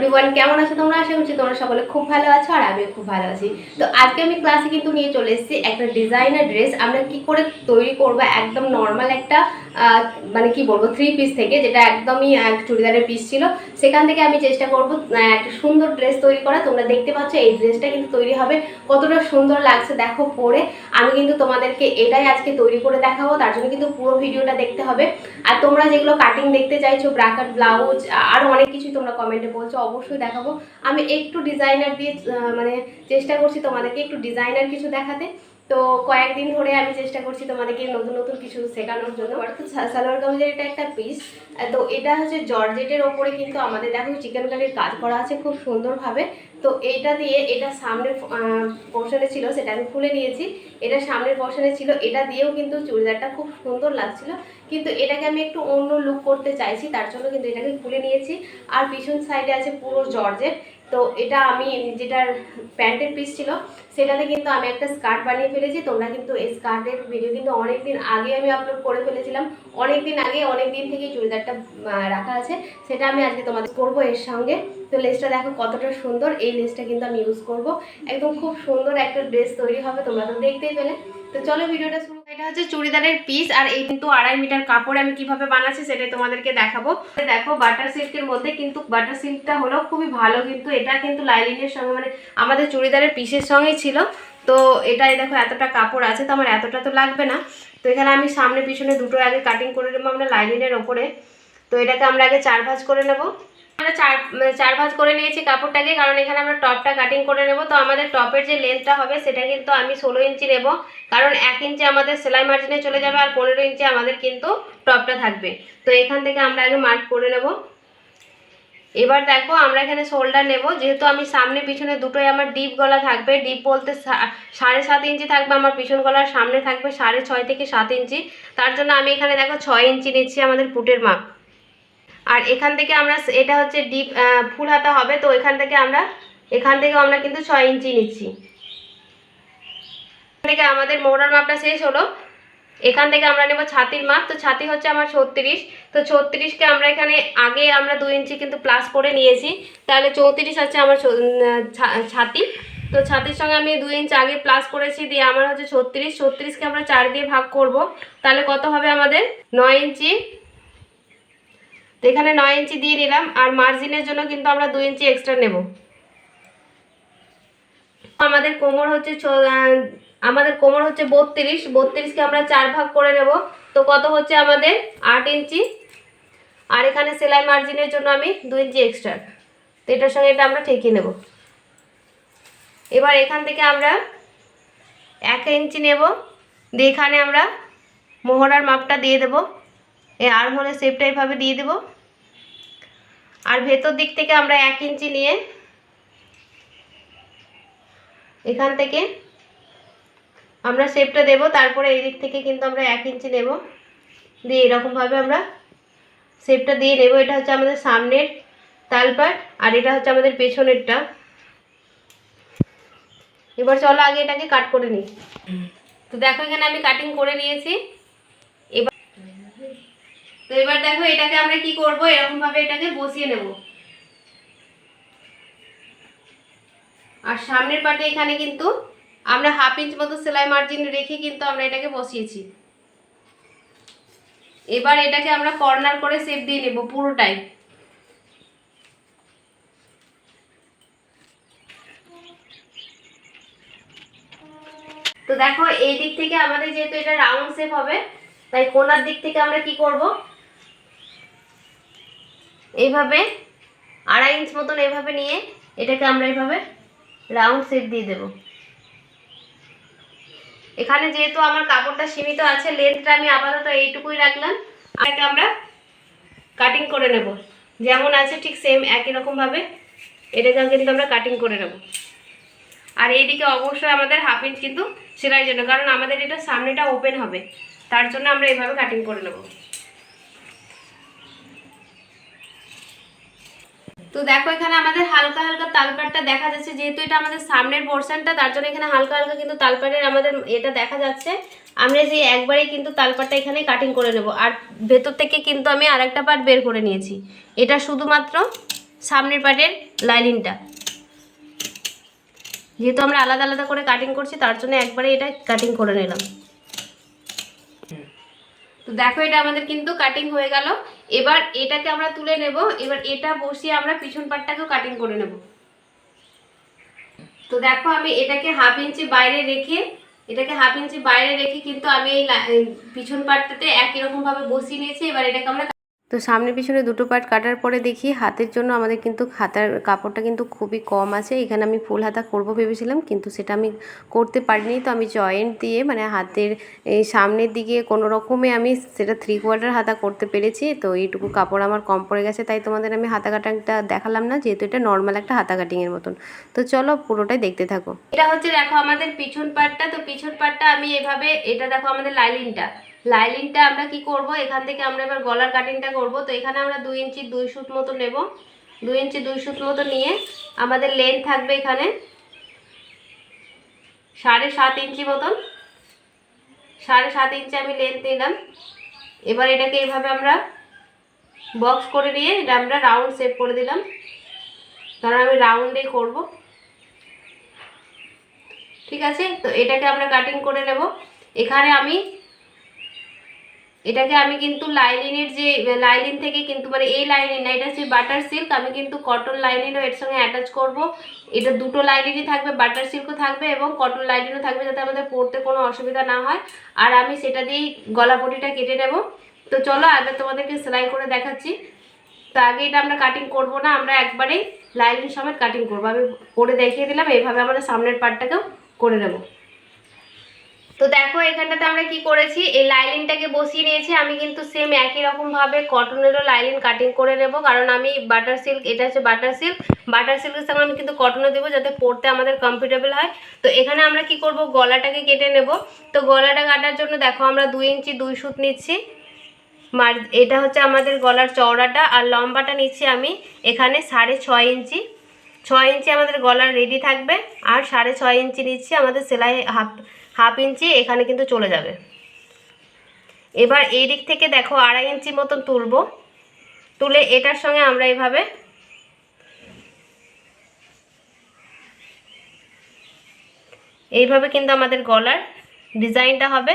Everyone, কেমন আছো তোমরা? আশা করছি তোমরা সকলে খুব ভালো আছো আর আমিও খুব ভালো আছি। তো আজকে আমি ক্লাসে কিন্তু নিয়ে চলে এসেছি একটা ডিজাইনার ড্রেস। আমরা কি করে তৈরি করব একদম নর্মাল একটা মানে কি বলবো 3 পিস থেকে, যেটা একদমই চুড়িদারের পিস ছিল, সেখান থেকে আমি চেষ্টা করব একটা সুন্দর ড্রেস তৈরি করা। তোমরা দেখতে পাচ্ছ এই ড্রেসটা কিন্তু তৈরি হবে, কতটা সুন্দর লাগছে দেখো পরে। আমি কিন্তু তোমাদেরকে এটাই আজকে তৈরি করে দেখাবো, তার জন্য কিন্তু পুরো ভিডিওটা দেখতে হবে। আর তোমরা যেগুলো কাটিং দেখতে চাইছো, ব্রাকেট, ব্লাউজ, আরও অনেক কিছু তোমরা কমেন্টে বলছো, অবশ্যই দেখাবো। আমি একটু ডিজাইনার দিয়ে মানে চেষ্টা করছি তোমাদেরকে একটু ডিজাইনার কিছু দেখাতে। তো কয়েকদিন ধরে আমি চেষ্টা করছি তোমাদেরকে নতুন নতুন কিছু শেখানোর জন্য। অর্থাৎ সালোয়ার কামিজের এটা একটা পিস, তো এটা হচ্ছে জর্জেটের ওপরে কিন্তু আমাদের দেখো চিকেন কারির কাজ করা আছে খুব সুন্দরভাবে। তো এইটা দিয়ে, এটা সামনের পোর্শনে ছিল, সেটা আমি খুলে নিয়েছি। এটা সামনের পোর্শনে ছিল, এটা দিয়েও কিন্তু চুড়িদারটা খুব সুন্দর লাগছিল, কিন্তু এটাকে আমি একটু অন্য লুক করতে চাইছি, তার জন্য কিন্তু এটাকে খুলে নিয়েছি। আর পিছন সাইডে আছে পুরো জর্জেট। তো এটা আমি যেটার প্যান্টের পিস ছিল সেটাতে কিন্তু আমি একটা স্কার্ট বানিয়ে ফেলেছি। তোমরা কিন্তু এই স্কার্টের ভিডিও কিন্তু অনেক দিন আগে আমি আপলোড করে ফেলেছিলাম, অনেক দিন আগে, অনেক দিন থেকে চুড়িদারটা রাখা আছে, সেটা আমি আজকে তোমাদের করবো এর সঙ্গে। তো লেসটা দেখো কতটা সুন্দর, এই লেসটা কিন্তু আমি ইউজ করব, একদম খুব সুন্দর একটা ড্রেস তৈরি হবে, তোমরা তো দেখতেই পেলে। তো চলো ভিডিওটা শুরু। এটা হচ্ছে চুড়িদারের পিস, আর এই কিন্তু 2.5 মিটার কাপড় আমি কিভাবে বানাচ্ছি সেটাই তোমাদেরকে দেখাবো। দেখো বাটার সিল্কের মধ্যে, কিন্তু বাটার সিল্কটা হলো খুবই ভালো, কিন্তু এটা কিন্তু লাইলিনের সঙ্গে মানে আমাদের চুড়িদারের পিসের সঙ্গেই ছিল। তো এটাই দেখো এতটা কাপড় আছে, তো আমার এতটা তো লাগবে না। তো এখানে আমি সামনে পিছনে দুটো আগে কাটিং করে নেবো আমরা লাইলিনের ওপরে। তো এটাকে আমরা আগে 4 ভাঁজ করে নেবো। আমরা চার ভাঁজ করে নিয়েছি কাপড়টাকে, কারণ এখানে আমরা টপটা কাটিং করে নেব। তো আমাদের টপের যে লেন্থটা হবে সেটা কিন্তু আমি 16 ইঞ্চি নেব, কারণ 1 ইঞ্চি আমাদের সেলাই মার্জিনে চলে যাবে আর 15 ইঞ্চি আমাদের কিন্তু টপটা থাকবে। তো এখান থেকে আমরা আগে মার্ক করে নেব। এবার দেখো আমরা এখানে শোল্ডার নেব, যেহেতু আমি সামনে পিছনে দুটোই আমার ডিপ গলা থাকবে। ডিপ বলতে 7.5 ইঞ্চি থাকবে আমার পিছন গলার, সামনে থাকবে 6.5 থেকে 7 ইঞ্চি। তার জন্য আমি এখানে দেখো 6 ইঞ্চি নিচ্ছি আমাদের পুটের মাপ। আর এখান থেকে আমরা, এটা হচ্ছে ডিপ ফুল হাতা হবে, তো এখান থেকেও আমরা কিন্তু 6 ইঞ্চি নিচ্ছি। এখান থেকে আমাদের মোহরার মাপটা শেষ হলো। এখান থেকে আমরা নেব ছাতির মাপ। তো ছাতি হচ্ছে আমার 36, তো 36কে আমরা এখানে আগে আমরা 2 ইঞ্চি কিন্তু প্লাস করে নিয়েছি, তাহলে 34 আছে আমার ছাতি। তো ছাতির সঙ্গে আমি 2 ইঞ্চি আগে প্লাস করেছি, দিয়ে আমার হচ্ছে 36কে আমরা 4 দিয়ে ভাগ করব, তাহলে কত হবে আমাদের 9 ইঞ্চি। তো এখানে 9 ইঞ্চি দিয়ে নিলাম, আর মার্জিনের জন্য কিন্তু আমরা 2 ইঞ্চি এক্সট্রা নেব। আমাদের কোমর হচ্ছে 32কে আমরা 4 ভাগ করে নেব, তো কত হচ্ছে আমাদের 8 ইঞ্চি। আর এখানে সেলাই মার্জিনের জন্য আমি 2 ইঞ্চি এক্সট্রা, তো এটার সঙ্গে এটা আমরা ঠেকিয়ে নেব। এবার এখান থেকে আমরা 1 ইঞ্চি নেব, দিয়ে এখানে আমরা মোহরার মাপটা দিয়ে দেব, এই আর্মহোলের শেপটা এইভাবে দিয়ে দেব। আর ভেতর দিক থেকে আমরা 1 ইঞ্চি নিয়ে এখান থেকে আমরা শেপটা দেব, তারপরে এই দিক থেকে কিন্তু আমরা 1 ইঞ্চি নেব, দিয়ে এরকমভাবে আমরা শেপটা দিয়ে নেব। এটা হচ্ছে আমাদের সামনের তালপাট, আর এটা হচ্ছে আমাদের পেছনেরটা। এবার চলো আগে এটাকে কাট করে নিই। তো দেখো এখানে আমি কাটিং করে নিয়েছি। এবার দেখো এটাকে আমরা কি করব, এরকমভাবে এটাকে বসিয়ে নেব। আর সামনের পাটে এখানে কিন্তু আমরা 1/2 ইঞ্চ মতো সেলাই মার্জিন রেখে কিন্তু আমরা এটাকে বসিয়েছি। এবার এটাকে আমরা কর্নার করে শেপ দিয়ে নেব পুরোটাই। তো দেখো এই দিক থেকে আমাদের যেহেতু এটা রাউন্ড শেপ হবে, তাই কোণার দিক থেকে আমরা কি করব, এইভাবে 2.5 ইঞ্চ মতন এইভাবে নিয়ে এটাকে আমরা এইভাবে রাউন্ড শেপ দিয়ে দেব। এখানে যেহেতু আমার কাপড়টা সীমিত আছে, লেন্থটা আমি আপাতত এইটুকুই রাখলাম। আর এটা আমরা কাটিং করে নেব, যেমন আছে ঠিক সেম একই রকমভাবে এটাকে কিন্তু আমরা কাটিং করে নেব। আর এইদিকে অবশ্যই আমাদের 1/2 ইঞ্চ কিন্তু সেলাইয়ের জন্য, কারণ আমাদের এটা সামনেটা ওপেন হবে, তার জন্য আমরা এইভাবে কাটিং করে নেব। তো দেখো এখানে আমাদের হালকা হালকা তালপাটটা দেখা যাচ্ছে, যেহেতু এটা আমাদের সামনের পোর্শনটা, তার জন্য এখানে হালকা হালকা কিন্তু তালপাটের আমাদের এটা দেখা যাচ্ছে। আমরা যে একবারেই কিন্তু তালপাটটা এখানে কাটিং করে নেব। আর ভেতর থেকে কিন্তু আমি আরেকটা পার্ট বের করে নিয়েছি, এটা শুধুমাত্র সামনের পার্টের লাইনিংটা। যেহেতু আমরা আলাদা আলাদা করে কাটিং করছি তার জন্য একবারে এটা কাটিং করে নিলাম। তো দেখো এটা আমাদের কিন্তু কাটিং হয়ে গেল। এবার এটাকে আমরা তুলে নেব। এবার এটা বসিয়ে আমরা পিছন পাটটাকেও কাটিং করে নেব। তো দেখো আমি এটাকে হাফ ইঞ্চি বাইরে রেখে কিন্তু আমি এই পিছন পাটটাতে একই রকমভাবে বসিয়ে নিয়েছি। এবার এটাকে আমরা তো সামনে পিছনে দুটো পার্ট কাটার পরে দেখি হাতের জন্য আমাদের কিন্তু হাতার কাপড়টা কিন্তু খুবই কম আছে। এখানে আমি ফুল হাতা করব ভেবেছিলাম, কিন্তু সেটা আমি করতে পারিনি। তো আমি জয়েন্ট দিয়ে মানে হাতের এই সামনের দিকে কোনো রকমে আমি সেটা 3/4 হাতা করতে পেরেছি। তো এইটুকু কাপড় আমার কম পড়ে গেছে, তাই তোমাদের আমি হাতা কাটিংটা দেখালাম না, যেহেতু এটা নর্মাল একটা হাতা কাটিংয়ের মতন। তো চলো পুরোটাই দেখতে থাকো। এটা হচ্ছে দেখো আমাদের পিছন পার্টটা। তো পিছন পার্টটা আমি এভাবে, এটা দেখো আমাদের লাইলিনটা আমরা কি করব, এখান থেকে আমরা এবার গলার কাটিংটা করব। তো এখানে আমরা 2 ইঞ্চি 2 সুত মতো নেব। 2 ইঞ্চি 2 সুত মতো নিয়ে আমাদের লেন্থ থাকবে এখানে 7.5 ইঞ্চি মতন। 7.5 ইঞ্চি আমি লেন্থ নিলাম। এবার এটাকে এইভাবে আমরা বক্স করে নিয়ে এটা আমরা রাউন্ড শেপ করে দিলাম, কারণ আমি রাউন্ডেই করব। ঠিক আছে, তো এটাকে আমরা কাটিং করে নেব। এখানে এটাকে আমি কিন্তু লাইনিন থেকে কিন্তু মানে এই লাইনিন না, এটা হচ্ছে বাটার সিল্ক। আমি কিন্তু কটন লাইনিনও এর সঙ্গে অ্যাটাচ করব। এটা দুটো লাইনিনই থাকবে, বাটার সিল্কও থাকবে এবং কটন লাইনিনও থাকবে, যাতে আমাদের পরতে কোনো অসুবিধা না হয়। আর আমি সেটা দিয়েই গলা পটিটা কেটে নেব। তো চলো আগে তোমাদেরকে সেলাই করে দেখাচ্ছি। তো আগে এটা আমরা কাটিং করব না, আমরা একবারেই লাইনিন সমেত কাটিং করব। আমি করে দেখিয়ে দিলাম, এইভাবে আমরা সামনের পার্টটাকেও করে নেব। তো দেখো এখানটাতে আমরা কি করেছি, এই লাইনিনটাকে বসিয়ে নিয়েছি। আমি কিন্তু সেম একই রকমভাবে কটনেরও লাইনিন কাটিং করে নেব, কারণ আমি বাটার সিল্ক, এটা হচ্ছে বাটার সিল্কের সঙ্গে আমি কিন্তু কটনও দেবো, যাতে পরতে আমাদের কমফোর্টেবল হয়। তো এখানে আমরা কি করব, গলাটাকে কেটে নেব। তো গলাটা কাটার জন্য দেখো আমরা 2 ইঞ্চি 2 সুত নিচ্ছি। এটা হচ্ছে আমাদের গলার চওড়াটা, আর লম্বাটা নিচ্ছি আমি এখানে 6.5 ইঞ্চি। 6 ইঞ্চি আমাদের গলার রেডি থাকবে, আর 6.5 ইঞ্চি নিচ্ছি আমাদের সেলাই হাফ ইঞ্চি এখানে কিন্তু চলে যাবে। এবার এই দিক থেকে দেখো 2.5 ইঞ্চি মতন তুলে এটার সঙ্গে আমরা এইভাবে কিন্তু আমাদের গলার ডিজাইনটা হবে।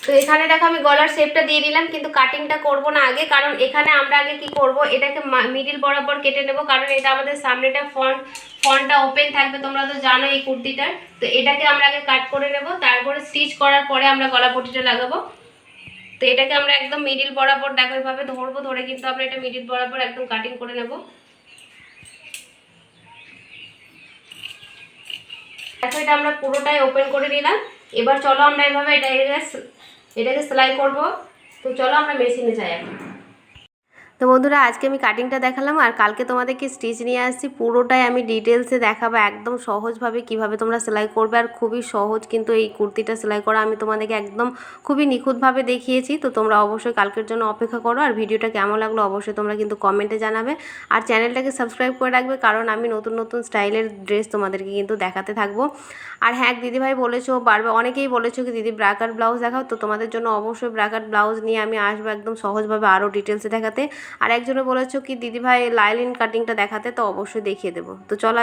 তো এখানে দেখো আমি গলার শেপটা দিয়ে দিলাম, কিন্তু কাটিংটা করব না আগে, কারণ এখানে আমরা আগে কি করব, এটাকে মিডিল বরাবর কেটে নেব, কারণ এটা আমাদের সামনেটা ফ্রন্টটা ওপেন থাকবে, তোমরা তো জানো এই কুর্তিটার। তো এটাকে আমরা আগে কাট করে নেব, তারপরে স্টিচ করার পরে আমরা গলা পটিটা লাগাবো। তো এটাকে আমরা একদম মিডিল বরাবর দেখো এভাবে ধরবো, ধরে কিন্তু আমরা এটা মিডিল বরাবর একদম কাটিং করে নেব। দেখো এটা আমরা পুরোটাই ওপেন করে নিলাম। এবার চলো আমরা এভাবে এটাকে সেলাই করব। তো চলো আমরা মেশিনে যাই এখন। তো বন্ধুরা আজকে আমি কাটিংটা দেখালাম, আর কালকে তোমাদেরকে স্টিচ নিয়ে আসছি। পুরোটাই আমি ডিটেলসে দেখাবো একদম সহজভাবে কিভাবে তোমরা সেলাই করবে। আর খুবই সহজ কিন্তু এই কুর্তিটা সেলাই করা, আমি তোমাদেরকে একদম খুবই নিখুঁতভাবে দেখিয়েছি। তো তোমরা অবশ্যই কালকের জন্য অপেক্ষা করো। আর ভিডিওটা কেমন লাগলো অবশ্যই তোমরা কিন্তু কমেন্টে জানাবে, আর চ্যানেলটাকে সাবস্ক্রাইব করে রাখবে, কারণ আমি নতুন নতুন স্টাইলের ড্রেস তোমাদেরকে কিন্তু দেখাতে থাকবো। আর হ্যাঁ দিদিভাই বলেছো, বারবার অনেকেই বলেছো কি দিদি ব্রাকার ব্লাউজ দেখাও। তো তোমাদের জন্য অবশ্যই ব্রাকার ব্লাউজ নিয়ে আমি আসবো একদম সহজভাবে আরও ডিটেলসে দেখাতে। আর একজনে বলেছো কি দিদিভাই লাইনিন কাটিংটা দেখাতে, তো অবশ্যই দেখিয়ে দেবো। তো চলো।